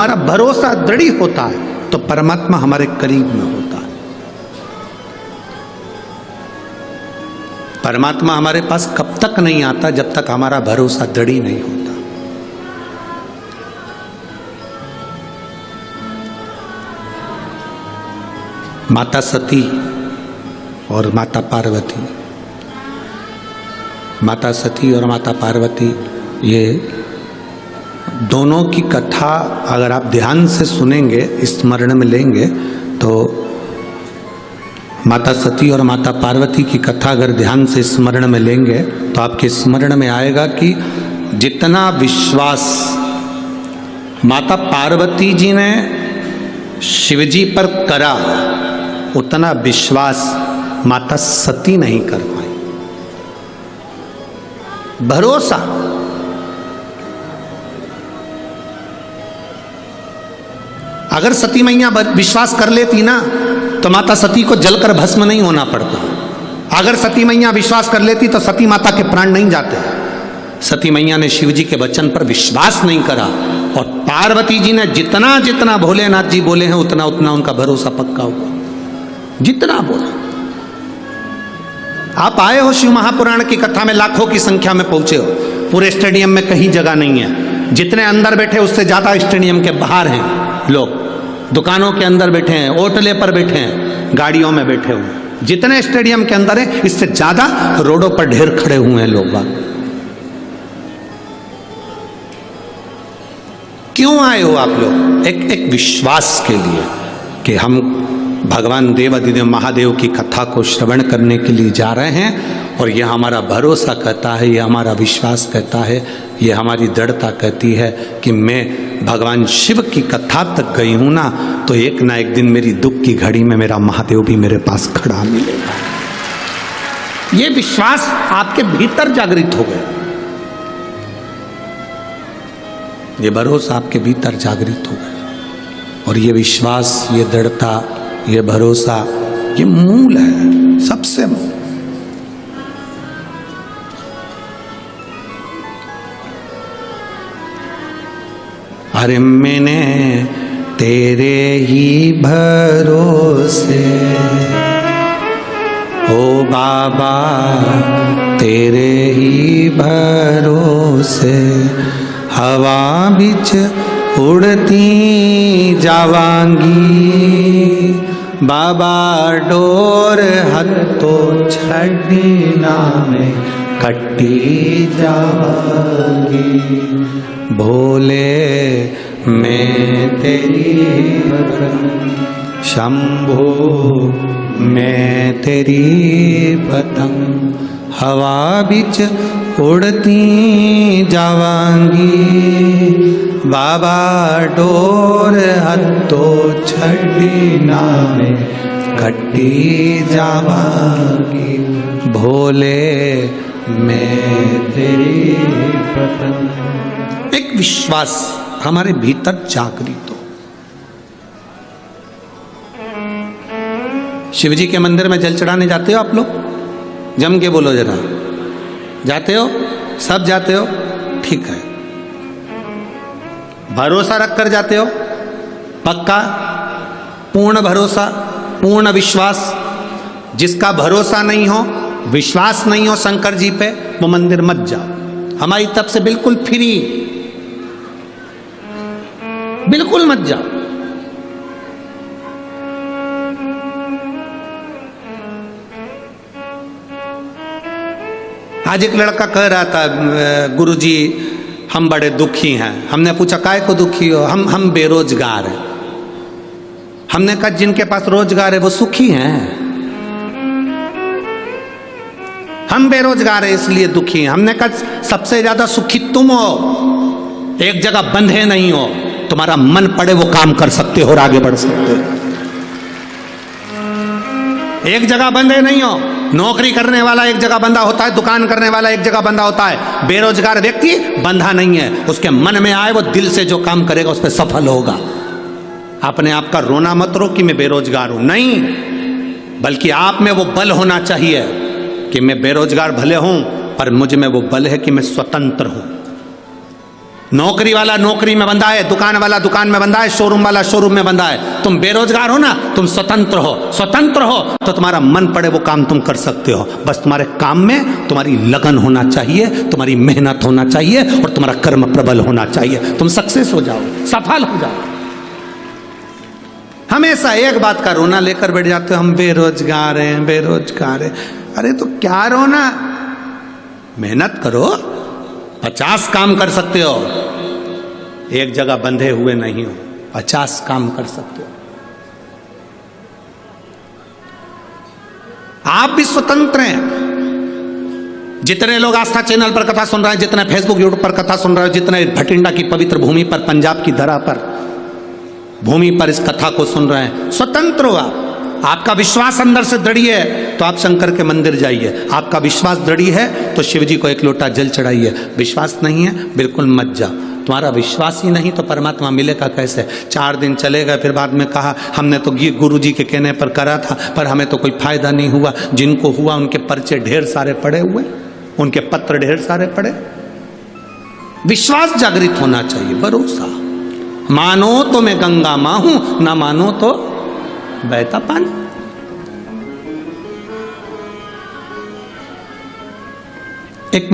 हमारा भरोसा दृढ़ होता है तो परमात्मा हमारे करीब में होता है। परमात्मा हमारे पास कब तक नहीं आता, जब तक हमारा भरोसा दृढ़ नहीं होता। माता सती और माता पार्वती, माता सती और माता पार्वती, ये दोनों की कथा अगर आप ध्यान से सुनेंगे, स्मरण में लेंगे, तो माता सती और माता पार्वती की कथा अगर ध्यान से स्मरण में लेंगे तो आपके स्मरण में आएगा कि जितना विश्वास माता पार्वती जी ने शिवजी पर करा, उतना विश्वास माता सती नहीं कर पाई। भरोसा, अगर सती मैया विश्वास कर लेती ना तो माता सती को जलकर भस्म नहीं होना पड़ता। अगर सती मैया विश्वास कर लेती तो सती माता के प्राण नहीं जाते। सती मैया ने शिवजी के वचन पर विश्वास नहीं करा, और पार्वती जी ने जितना जितना भोलेनाथ जी बोले हैं उतना उतना उनका भरोसा पक्का हुआ। जितना बोले, आप आए हो शिव महापुराण की कथा में, लाखों की संख्या में पहुंचे हो, पूरे स्टेडियम में कहीं जगह नहीं है। जितने अंदर बैठे उससे ज्यादा स्टेडियम के बाहर हैं लोग, दुकानों के अंदर बैठे हैं, ओटले पर बैठे हैं, गाड़ियों में बैठे हुए। जितने स्टेडियम के अंदर है इससे ज्यादा रोडों पर ढेर खड़े हुए हैं लोग। क्यों आए हो आप लोग? एक विश्वास के लिए कि हम भगवान देवाधिदेव महादेव की कथा को श्रवण करने के लिए जा रहे हैं, और यह हमारा भरोसा कहता है, यह हमारा विश्वास कहता है, यह हमारी दृढ़ता कहती है कि मैं भगवान शिव की कथा तक गई हूं ना, तो एक ना एक दिन मेरी दुख की घड़ी में मेरा महादेव भी मेरे पास खड़ा मिलेगा। ये विश्वास आपके भीतर जागृत हो गया, ये भरोसा आपके भीतर जागृत हो गया, और ये विश्वास, ये दृढ़ता, ये भरोसा, ये मूल है, सबसे मूल। अरे मैंने तेरे ही भरोसे, ओ बाबा तेरे ही भरोसे, हवा बिच उड़ती जावांगी, बाबा डोर हत्तो छड़ना में कट्टी जावांगी, भोले मैं तेरी पतंग, शंभो मैं तेरी पतंग, हवा बिच उड़ती जावांगी, बाबा डोर हत्तो छड़ी नामे कट्टी जावांगी, भोले मैं तेरी पतंग। एक विश्वास हमारे भीतर जागृत हो। शिवजी के मंदिर में जल चढ़ाने जाते हो आप लोग? जम के बोलो जरा, जाते हो? सब जाते हो? ठीक है। भरोसा रख कर जाते हो? पक्का? पूर्ण भरोसा, पूर्ण विश्वास। जिसका भरोसा नहीं हो, विश्वास नहीं हो शंकर जी पे, वो मंदिर मत जाओ। हमारी तरफ से बिल्कुल फ्री, बिल्कुल मत जाओ। आज एक लड़का कह रहा था, गुरुजी हम बड़े दुखी हैं। हमने पूछा काहे को दुखी हो? हम बेरोजगार हैं। हमने कहा जिनके पास रोजगार है वो सुखी हैं, हम बेरोजगार है इसलिए दुखी हैं। हमने कहा सबसे ज्यादा सुखी तुम हो, एक जगह बंधे नहीं हो, तुम्हारा मन पड़े वो काम कर सकते हो और आगे बढ़ सकते हो। एक जगह बंधे नहीं हो। नौकरी करने वाला एक जगह बंधा होता है, दुकान करने वाला एक जगह बंधा होता है। बेरोजगार व्यक्ति बंधा नहीं है, उसके मन में आए वो दिल से जो काम करेगा उस पर सफल होगा। अपने आप का रोना मत रो कि मैं बेरोजगार हूं, नहीं, बल्कि आप में वो बल होना चाहिए कि मैं बेरोजगार भले हूं पर मुझ में वो बल है कि मैं स्वतंत्र हूं। नौकरी वाला नौकरी में बंधा है, दुकान वाला दुकान में बंधा है, शोरूम वाला शोरूम में बंधा है। तुम बेरोजगार हो ना, तुम स्वतंत्र हो। स्वतंत्र हो तो तुम्हारा मन पड़े वो काम तुम कर सकते हो। बस तुम्हारे काम में तुम्हारी लगन होना चाहिए, तुम्हारी मेहनत होना चाहिए और तुम्हारा कर्म प्रबल होना चाहिए। तुम सक्सेस हो जाओ, सफल हो जाओ। हमेशा एक बात का रोना लेकर बैठ जाते हो, हम बेरोजगार हैं, बेरोजगार हैं। अरे तो क्या रोना, मेहनत करो, 50 काम कर सकते हो, एक जगह बंधे हुए नहीं हो, 50 काम कर सकते हो। आप भी स्वतंत्र हैं। जितने लोग आस्था चैनल पर कथा सुन रहे हैं, जितने फेसबुक यूट्यूब पर कथा सुन रहे हो, जितने भटिंडा की पवित्र भूमि पर, पंजाब की धरा पर, भूमि पर इस कथा को सुन रहे हैं, स्वतंत्र हो आप। आपका विश्वास अंदर से दृढ़ है तो आप शंकर के मंदिर जाइए। आपका विश्वास दृढ़ है तो शिव जी को एक लोटा जल चढ़ाइए। विश्वास नहीं है, बिल्कुल मत जाओ। तुम्हारा विश्वास ही नहीं तो परमात्मा मिलेगा कैसे? 4 दिन चलेगा, फिर बाद में कहा हमने तो गुरु जी के कहने पर करा था, पर हमें तो कोई फायदा नहीं हुआ। जिनको हुआ उनके पर्चे ढेर सारे पड़े हुए, उनके पत्र ढेर सारे पड़े। विश्वास जागृत होना चाहिए, भरोसा। मानो तो मैं गंगा मां हूं, ना मानो तो बहता पानी। एक